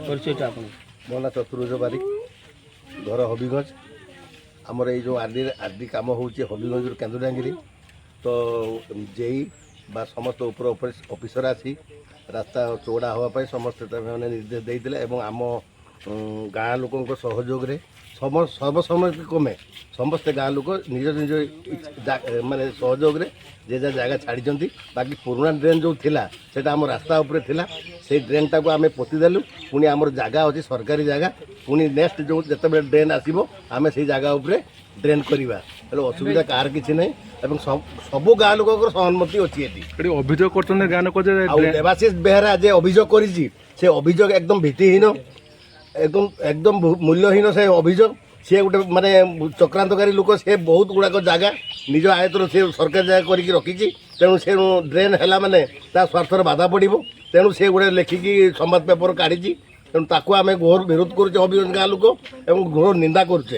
ପରିଚୟଟା ଆପଣ? ମୋ ନାଁ ଚତୁର୍ଭୁଜ ବାରିକ, ଘର ହବିଗଞ୍ଜ। ଆମର ଏଇ ଯେଉଁ ଆର୍ଡି କାମ ହେଉଛି ହବିଗଞ୍ଜରୁ କେନ୍ଦୁଡାଙ୍ଗିରି, ତ ଜେଇ ବା ସମସ୍ତ ଉପର ଅଫିସର ଆସି ରାସ୍ତା ଚଉଡ଼ା ହେବା ପାଇଁ ସମସ୍ତେ ମାନେ ନିର୍ଦ୍ଦେଶ ଦେଇଥିଲେ ଏବଂ ଆମ ଗାଁ ଲୋକଙ୍କ ସହଯୋଗରେ ସର୍ବସମ୍ମତି କ୍ରମେ ସମସ୍ତେ ଗାଁ ଲୋକ ନିଜ ନିଜ ମାନେ ସହଯୋଗରେ ଯେ ଯା ଜାଗା ଛାଡ଼ିଛନ୍ତି। ବାକି ପୁରୁଣା ଡ୍ରେନ୍ ଯେଉଁ ଥିଲା ସେଇଟା ଆମ ରାସ୍ତା ଉପରେ ଥିଲା, ସେଇ ଡ୍ରେନ୍ଟାକୁ ଆମେ ପୋତିଦେଲୁ। ପୁଣି ଆମର ଜାଗା ଅଛି ସରକାରୀ ଜାଗା, ପୁଣି ନେକ୍ସଟ ଯେଉଁ ଯେତେବେଳେ ଡ୍ରେନ୍ ଆସିବ ଆମେ ସେଇ ଜାଗା ଉପରେ ଡ୍ରେନ୍ କରିବା। ତେଣୁ ଅସୁବିଧା କାହାର କିଛି ନାହିଁ ଏବଂ ସବୁ ଗାଁ ଲୋକଙ୍କର ସହମତି ଅଛି। ଏଠି ଅଭିଯୋଗ କରୁଛନ୍ତି ଗାଁ ଲୋକ ଯେ ଆଉ ଦେବାଶିଷ ବେହେରା ଯେ ଅଭିଯୋଗ କରିଛି ସେ ଅଭିଯୋଗ ଏକଦମ ଭିତ୍ତିହୀନ, একদম মূল্যহীন সে অভিযোগ। সে গোটে মানে চক্রান্তকারী লোক, সে বহুত গুড়াক জায়গা নিজ আয়তর সে সরকারি জায়গা করিকি রখিছি। তেণু সে ড্রেন হেলা মানে তা স্বার্থর বাধা পড়ব, তেণু সে গোটে লেখিকি সম্বাদ পেপর কাঢ়িছি। তেণু তাকে আমি ঘোর বিরোধ করছে হবিগঞ্জ গাঁ লোক এবং ঘোর নিন্দা করছে।